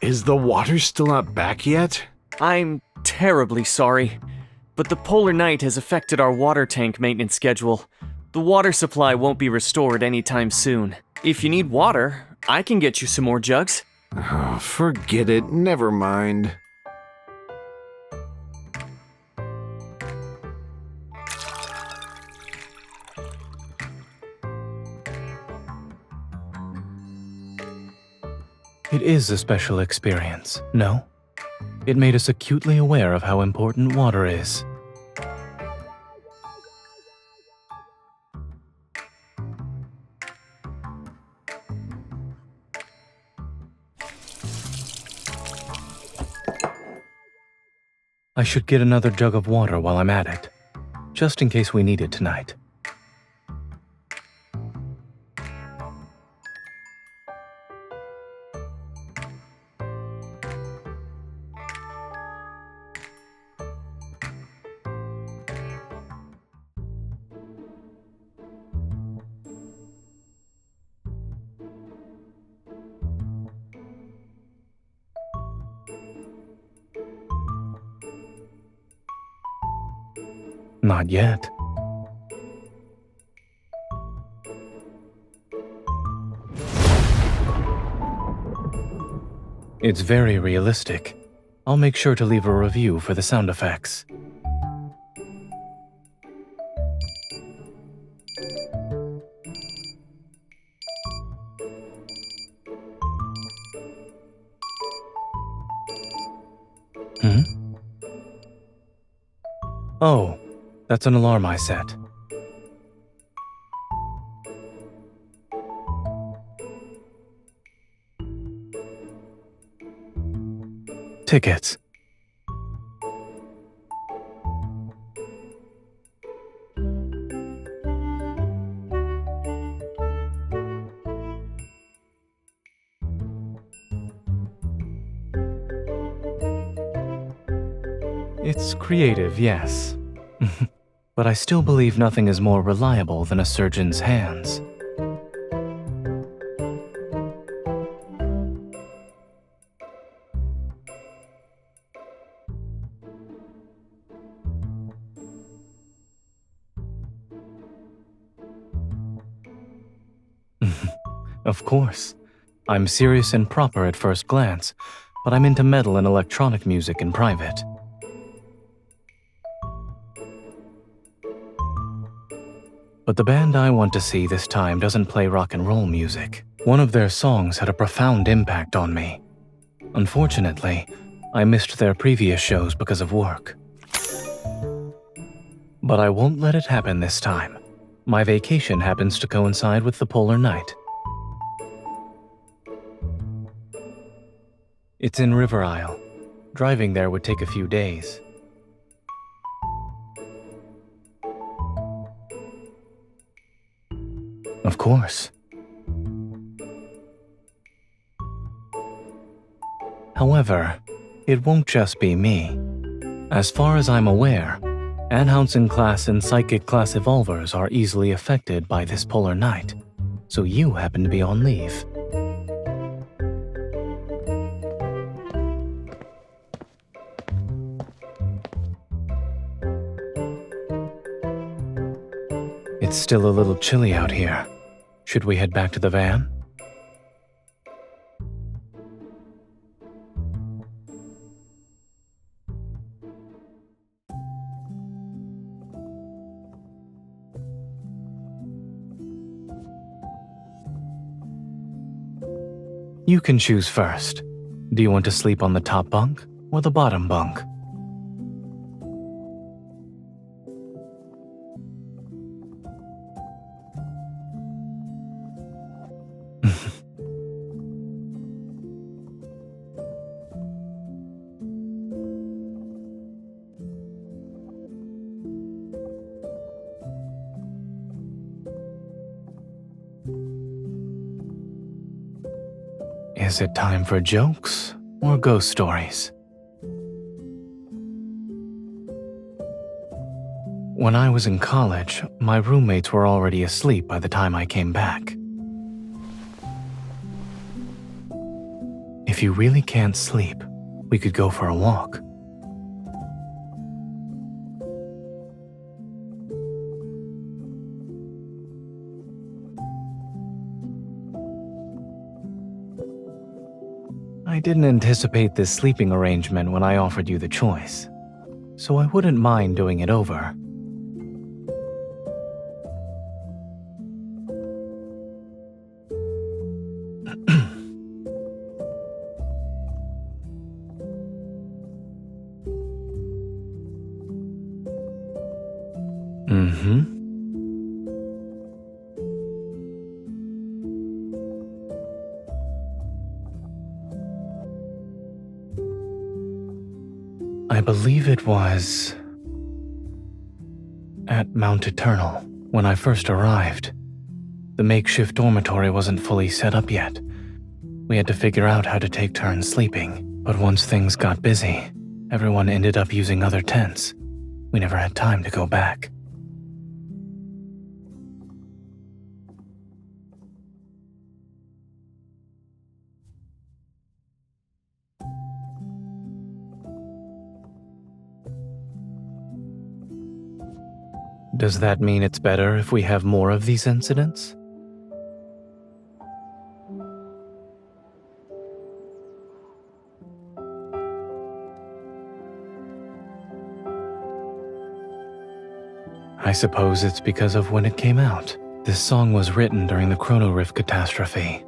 Is the water still not back yet? I'm terribly sorry, but the polar night has affected our water tank maintenance schedule. The water supply won't be restored anytime soon. If you need water, I can get you some more jugs. Oh, forget it. Never mind. It is a special experience, no? It made us acutely aware of how important water is. I should get another jug of water while I'm at it, just in case we need it tonight. Not yet. It's very realistic. I'll make sure to leave a review for the sound effects. Oh, that's an alarm I set. Tickets. It's creative, yes. But I still believe nothing is more reliable than a surgeon's hands. Of course. I'm serious and proper at first glance, but I'm into metal and electronic music in private. But the band I want to see this time doesn't play rock and roll music. One of their songs had a profound impact on me. Unfortunately, I missed their previous shows because of work. But I won't let it happen this time. My vacation happens to coincide with the polar night. It's in River Isle. Driving there would take a few days. Of course. However, it won't just be me. As far as I'm aware, Anhousen class and Psychic class evolvers are easily affected by this polar night, so you happen to be on leave. It's still a little chilly out here. Should we head back to the van? You can choose first. Do you want to sleep on the top bunk or the bottom bunk? Is it time for jokes or ghost stories? When I was in college, my roommates were already asleep by the time I came back. If you really can't sleep, we could go for a walk. I didn't anticipate this sleeping arrangement when I offered you the choice, so I wouldn't mind doing it over. I believe it was at Mount Eternal when I first arrived. The makeshift dormitory wasn't fully set up yet. We had to figure out how to take turns sleeping, but once things got busy, everyone ended up using other tents. We never had time to go back. Does that mean it's better if we have more of these incidents? I suppose it's because of when it came out. This song was written during the Chrono Rift catastrophe.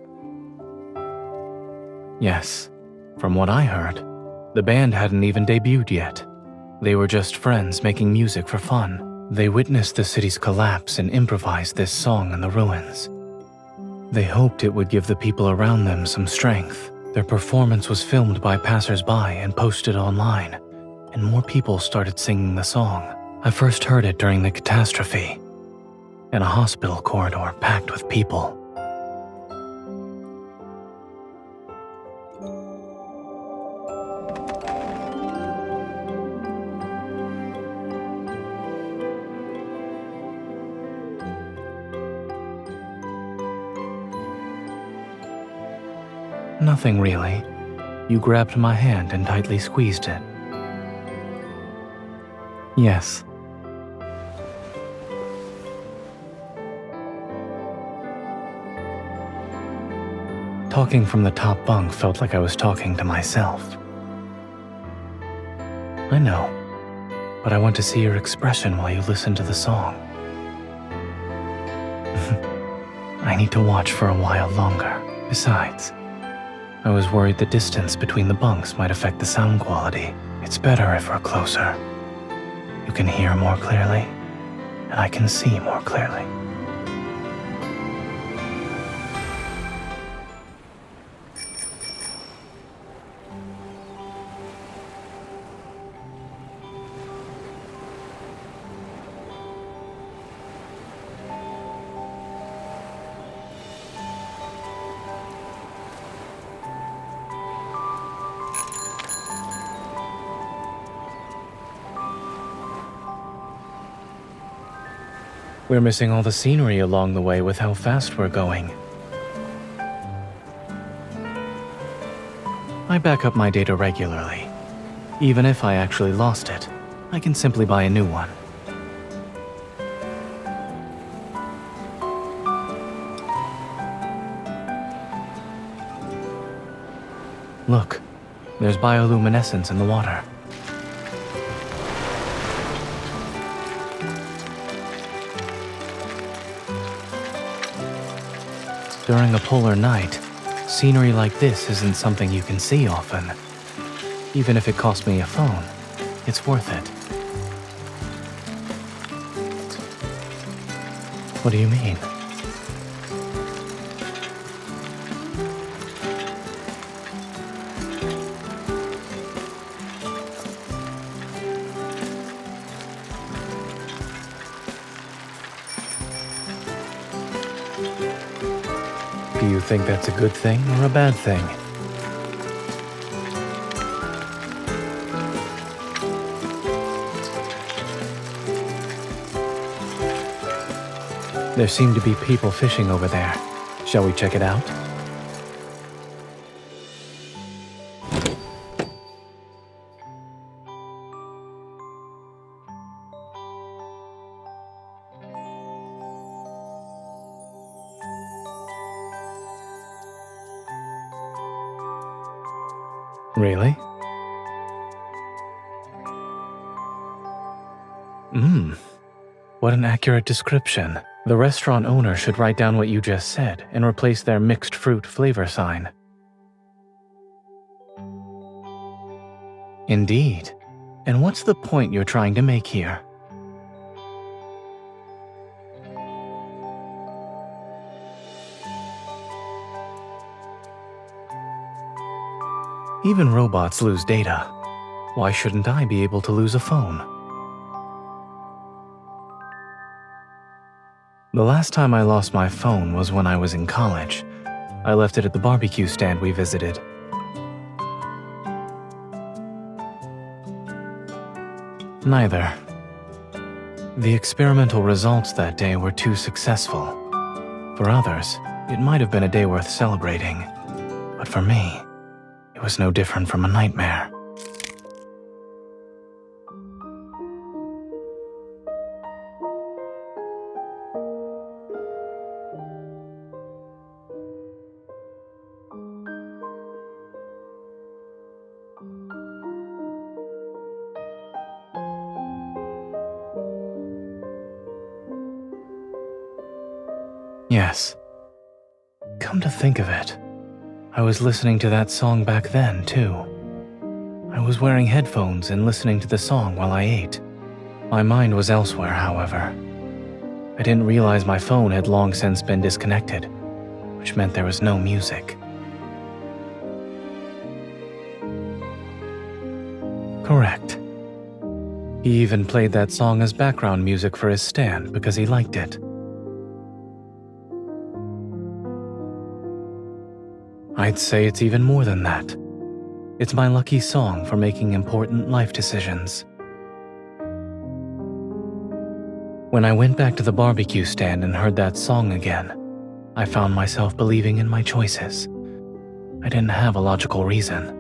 Yes, from what I heard, the band hadn't even debuted yet. They were just friends making music for fun. They witnessed the city's collapse and improvised this song in the ruins. They hoped it would give the people around them some strength. Their performance was filmed by passers-by and posted online, and more people started singing the song. I first heard it during the catastrophe, in a hospital corridor packed with people. Nothing really. You grabbed my hand and tightly squeezed it. Yes. Talking from the top bunk felt like I was talking to myself. I know, but I want to see your expression while you listen to the song. I need to watch for a while longer. Besides, I was worried the distance between the bunks might affect the sound quality. It's better if we're closer. You can hear more clearly, and I can see more clearly. We're missing all the scenery along the way with how fast we're going. I back up my data regularly. Even if I actually lost it, I can simply buy a new one. Look, there's bioluminescence in the water. During a polar night, scenery like this isn't something you can see often. Even if it costs me a phone, it's worth it. What do you mean? Do you think that's a good thing or a bad thing? There seem to be people fishing over there. Shall we check it out? Really? What an accurate description. The restaurant owner should write down what you just said and replace their mixed fruit flavor sign. Indeed. And what's the point you're trying to make here? Even robots lose data. Why shouldn't I be able to lose a phone? The last time I lost my phone was when I was in college. I left it at the barbecue stand we visited. Neither. The experimental results that day were too successful. For others, it might have been a day worth celebrating. But for me, it was no different from a nightmare. Yes. Come to think of it, I was listening to that song back then, too. I was wearing headphones and listening to the song while I ate. My mind was elsewhere, however. I didn't realize my phone had long since been disconnected, which meant there was no music. Correct. He even played that song as background music for his stand because he liked it. I'd say it's even more than that. It's my lucky song for making important life decisions. When I went back to the barbecue stand and heard that song again, I found myself believing in my choices. I didn't have a logical reason.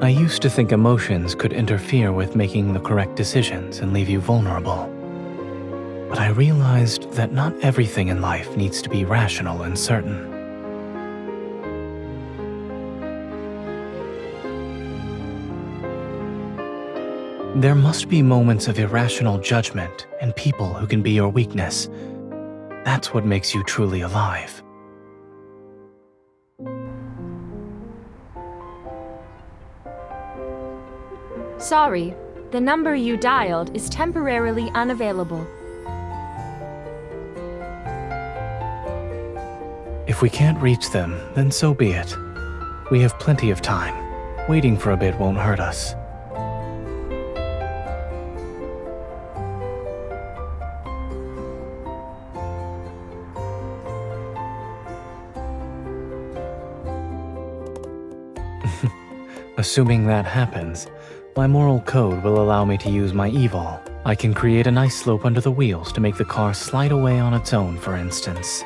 I used to think emotions could interfere with making the correct decisions and leave you vulnerable. But I realized that not everything in life needs to be rational and certain. There must be moments of irrational judgment and people who can be your weakness. That's what makes you truly alive. Sorry, the number you dialed is temporarily unavailable. If we can't reach them, then so be it. We have plenty of time. Waiting for a bit won't hurt us. Assuming that happens, my moral code will allow me to use my evil. I can create a nice slope under the wheels to make the car slide away on its own, for instance.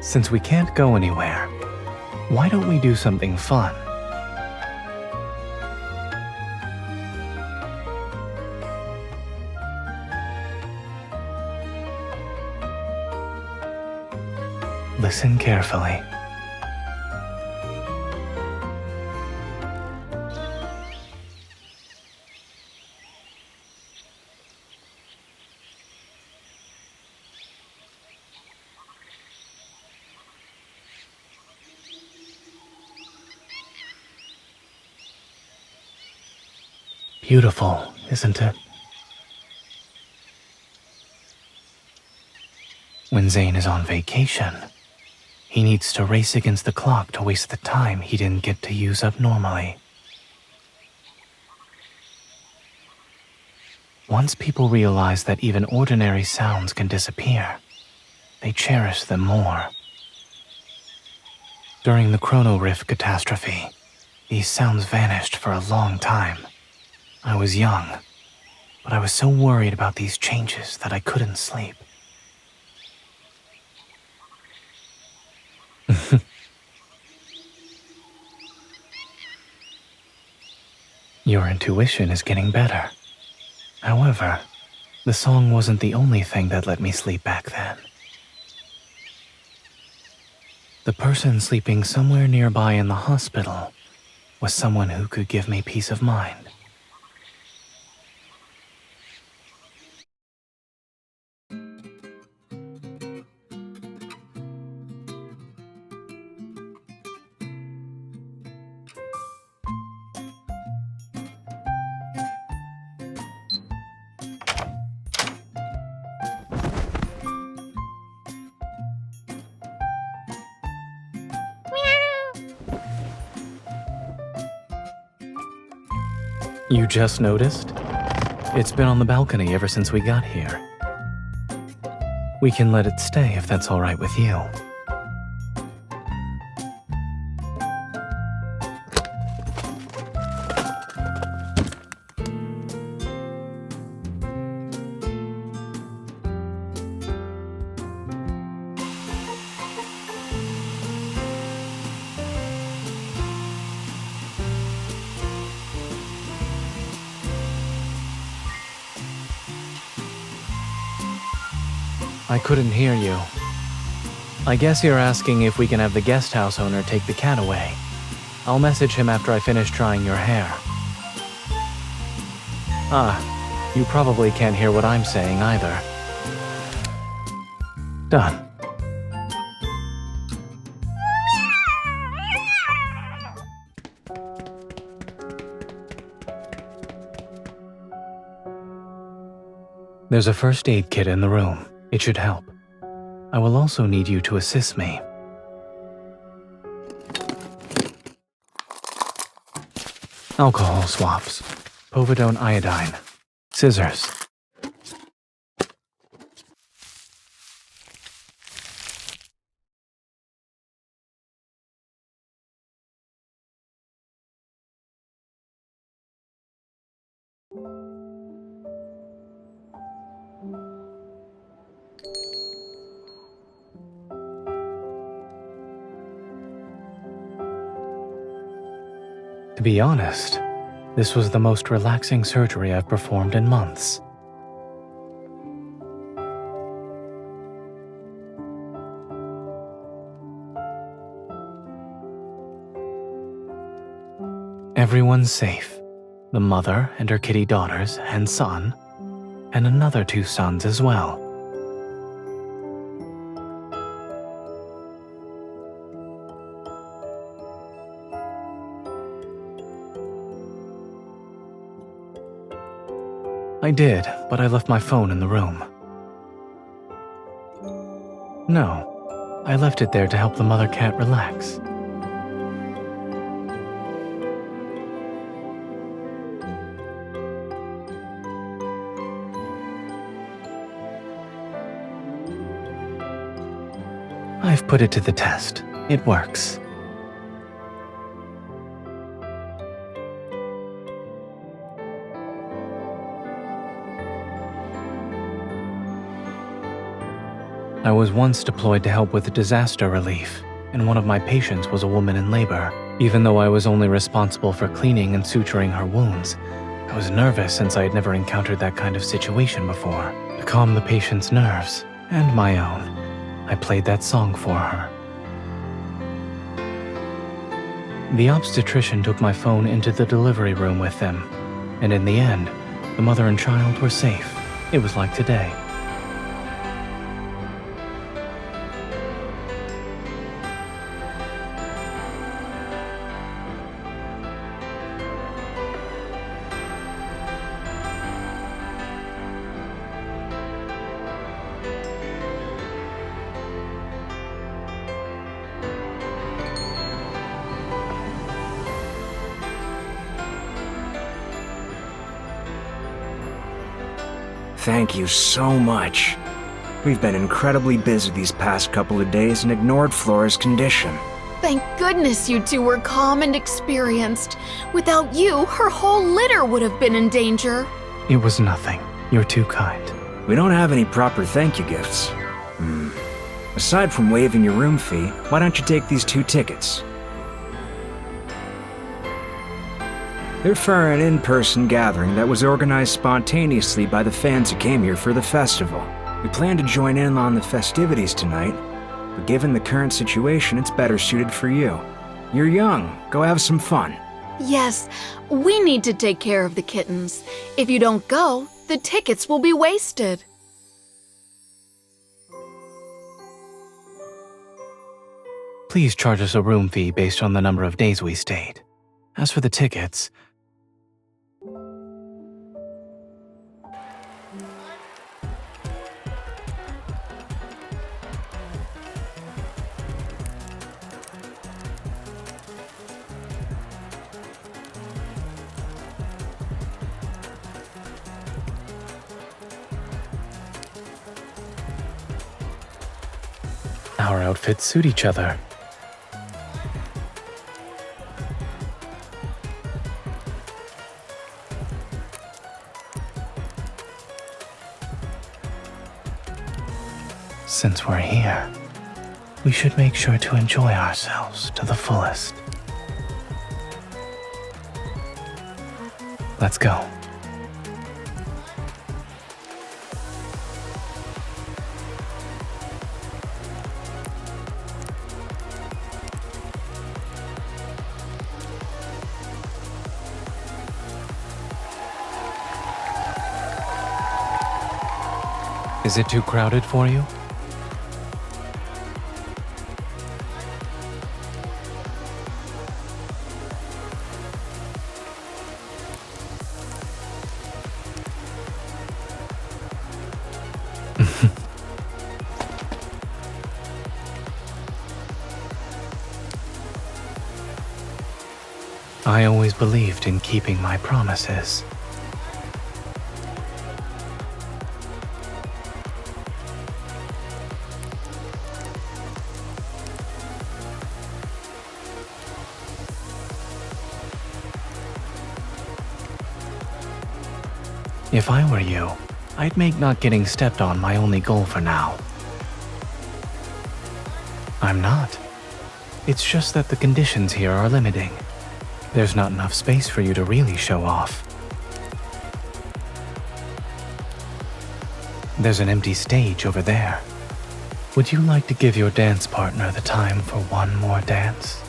Since we can't go anywhere, why don't we do something fun? Listen carefully. Beautiful, isn't it? When Zayne is on vacation, he needs to race against the clock to waste the time he didn't get to use up normally. Once people realize that even ordinary sounds can disappear, they cherish them more. During the Chrono Rift catastrophe, these sounds vanished for a long time. I was young, but I was so worried about these changes that I couldn't sleep. Your intuition is getting better. However, the song wasn't the only thing that let me sleep back then. The person sleeping somewhere nearby in the hospital was someone who could give me peace of mind. You just noticed? It's been on the balcony ever since we got here. We can let it stay if that's all right with you. I couldn't hear you. I guess you're asking if we can have the guest house owner take the cat away. I'll message him after I finish drying your hair. Ah, you probably can't hear what I'm saying either. Done. There's a first aid kit in the room. It should help. I will also need you to assist me. Alcohol swabs, povidone iodine, scissors. To be honest, this was the most relaxing surgery I've performed in months. Everyone's safe. The mother and her kitty daughters and son, and another 2 sons as well. I did, but I left my phone in the room. No, I left it there to help the mother cat relax. I've put it to the test. It works. I was once deployed to help with disaster relief, and one of my patients was a woman in labor. Even though I was only responsible for cleaning and suturing her wounds, I was nervous since I had never encountered that kind of situation before. To calm the patient's nerves, and my own, I played that song for her. The obstetrician took my phone into the delivery room with them, and in the end, the mother and child were safe. It was like today. Thank you so much. We've been incredibly busy these past couple of days and ignored Flora's condition. Thank goodness you two were calm and experienced. Without you, her whole litter would have been in danger. It was nothing. You're too kind. We don't have any proper thank you gifts. Aside from waiving your room fee, why don't you take these 2 tickets? They're for an in-person gathering that was organized spontaneously by the fans who came here for the festival. We plan to join in on the festivities tonight, but given the current situation, it's better suited for you. You're young. Go have some fun. Yes, we need to take care of the kittens. If you don't go, the tickets will be wasted. Please charge us a room fee based on the number of days we stayed. As for the tickets, our outfits suit each other. Since we're here, we should make sure to enjoy ourselves to the fullest. Let's go. Is it too crowded for you? I always believed in keeping my promises. If I were you, I'd make not getting stepped on my only goal for now. I'm not. It's just that the conditions here are limiting. There's not enough space for you to really show off. There's an empty stage over there. Would you like to give your dance partner the time for one more dance?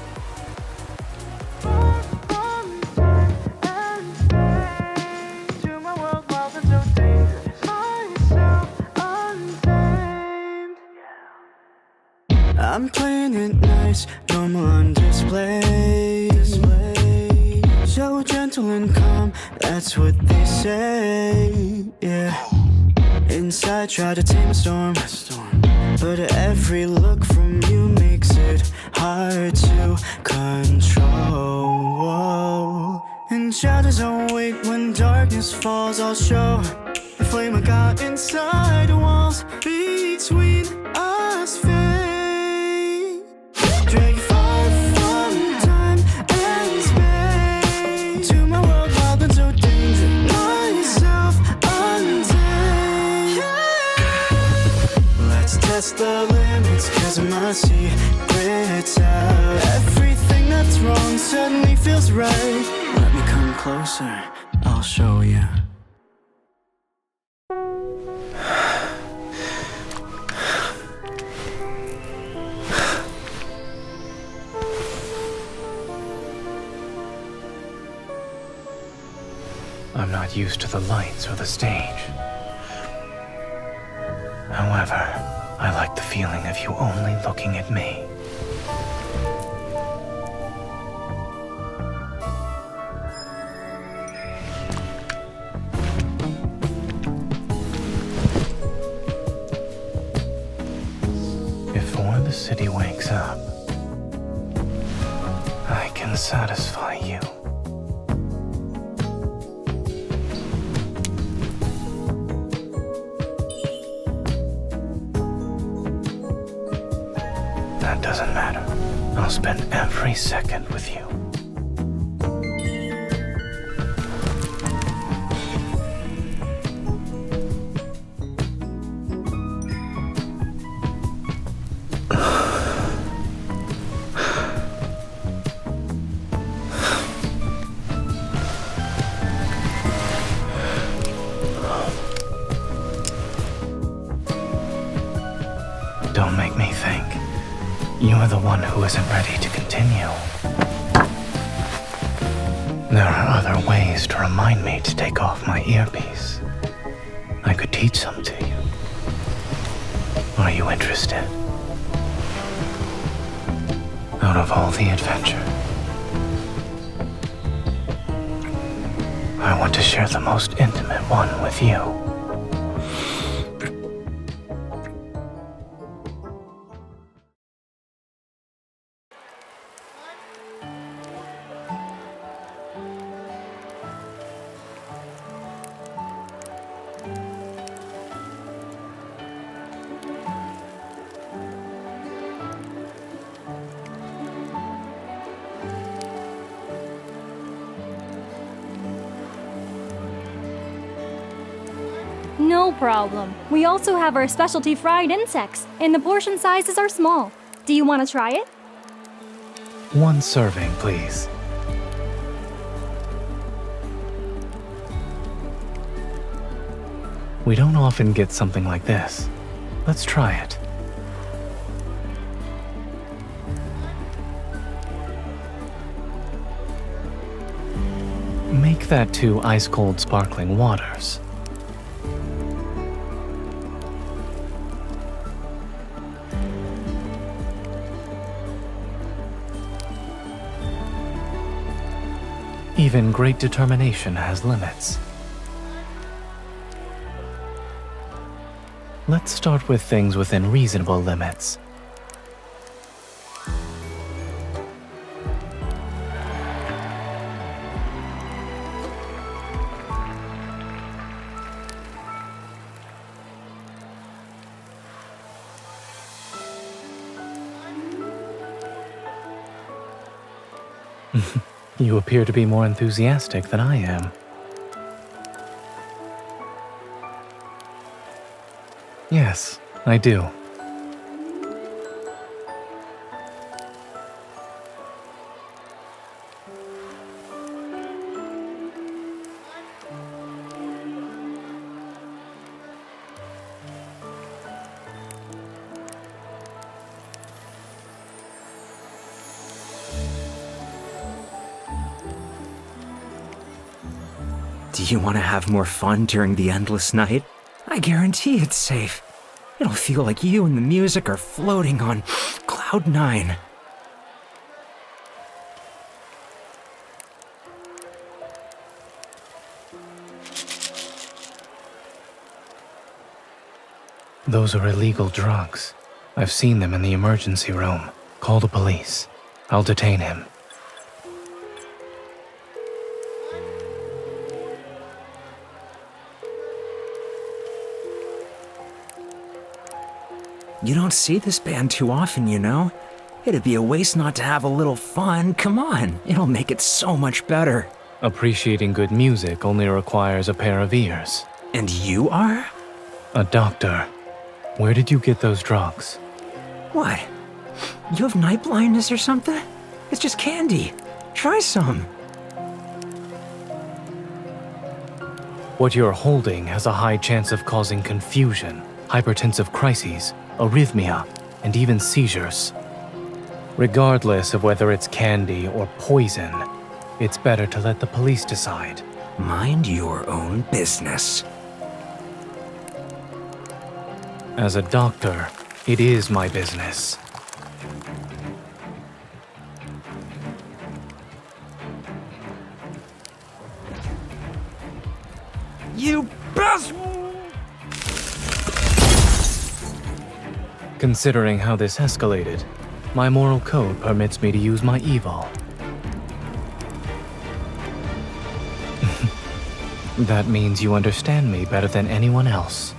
I'm playing it nice, normal on display. So gentle and calm, that's what they say, yeah. Inside try to tame a storm, but every look from you makes it hard to control. And shadows don't wait when darkness falls, I'll show the flame I got inside the walls between us fade. Drag you far from time and space, to my world wild and so dangerous, myself untamed. Let's test the limits, cause my secret's out. Everything that's wrong suddenly feels right. Let me come closer, I'll show you. I'm not used to the lights or the stage. However, I like the feeling of you only looking at me. Before the city wakes up, I can satisfy you. That doesn't matter. I'll spend every second with you. You're the one who isn't ready to continue. There are other ways to remind me to take off my earpiece. I could teach some to you. Are you interested? Out of all the adventure, I want to share the most intimate one with you. No problem. We also have our specialty fried insects, and the portion sizes are small. Do you want to try it? One serving, please. We don't often get something like this. Let's try it. Make that 2 ice-cold sparkling waters. Even great determination has limits. Let's start with things within reasonable limits. You appear to be more enthusiastic than I am. Yes, I do. Do you want to have more fun during the endless night? I guarantee it's safe. It'll feel like you and the music are floating on Cloud 9. Those are illegal drugs. I've seen them in the emergency room. Call the police. I'll detain him. You don't see this band too often, you know? It'd be a waste not to have a little fun. Come on, it'll make it so much better. Appreciating good music only requires a pair of ears. And you are? A doctor. Where did you get those drugs? What? You have night blindness or something? It's just candy. Try some. What you're holding has a high chance of causing confusion, hypertensive crises, arrhythmia, and even seizures. Regardless of whether it's candy or poison, it's better to let the police decide. Mind your own business. As a doctor, it is my business. You best! Considering how this escalated, my moral code permits me to use my evil. That means you understand me better than anyone else.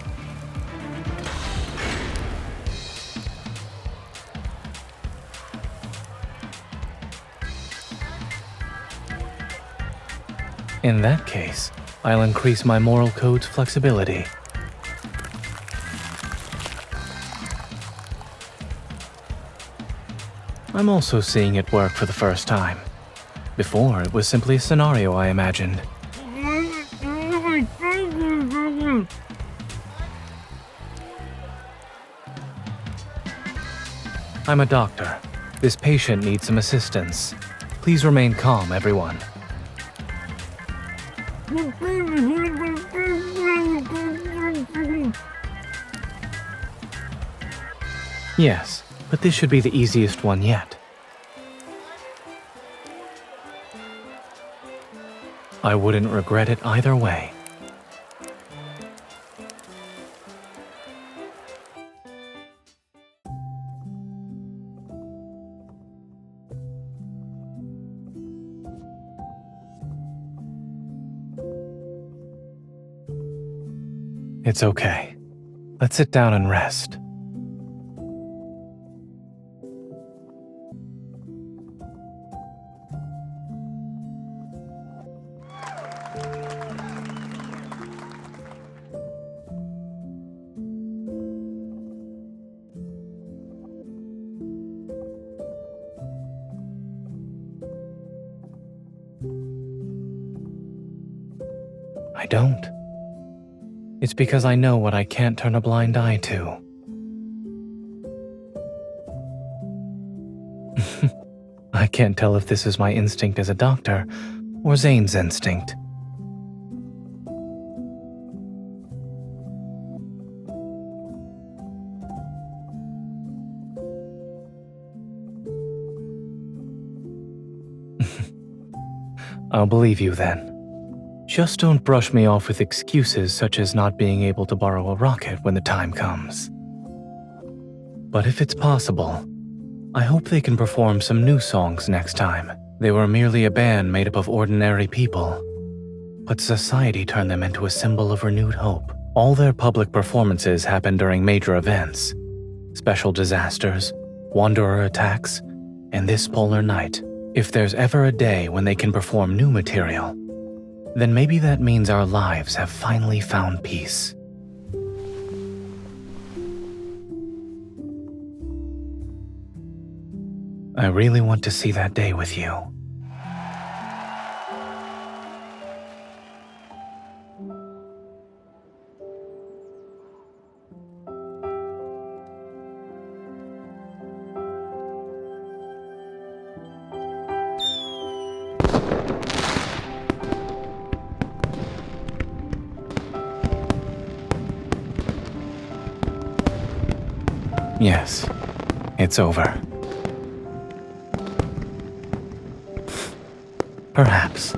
In that case, I'll increase my moral code's flexibility. I'm also seeing it work for the first time. Before, it was simply a scenario I imagined. I'm a doctor. This patient needs some assistance. Please remain calm, everyone. Yes, but this should be the easiest one yet. I wouldn't regret it either way. It's okay. Let's sit down and rest. I don't. It's because I know what I can't turn a blind eye to. I can't tell if this is my instinct as a doctor or Zayne's instinct. I'll believe you then. Just don't brush me off with excuses such as not being able to borrow a rocket when the time comes. But if it's possible, I hope they can perform some new songs next time. They were merely a band made up of ordinary people, but society turned them into a symbol of renewed hope. All their public performances happen during major events, special disasters, wanderer attacks, and this polar night. If there's ever a day when they can perform new material, then maybe that means our lives have finally found peace. I really want to see that day with you. Yes, it's over. Perhaps.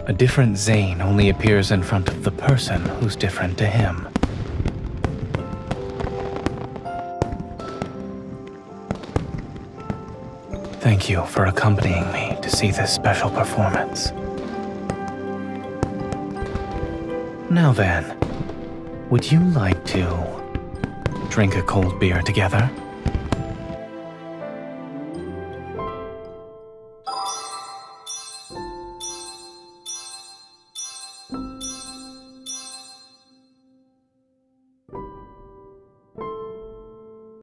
A different Zayne only appears in front of the person who's different to him. Thank you for accompanying me to see this special performance. Now then, would you like to drink a cold beer together?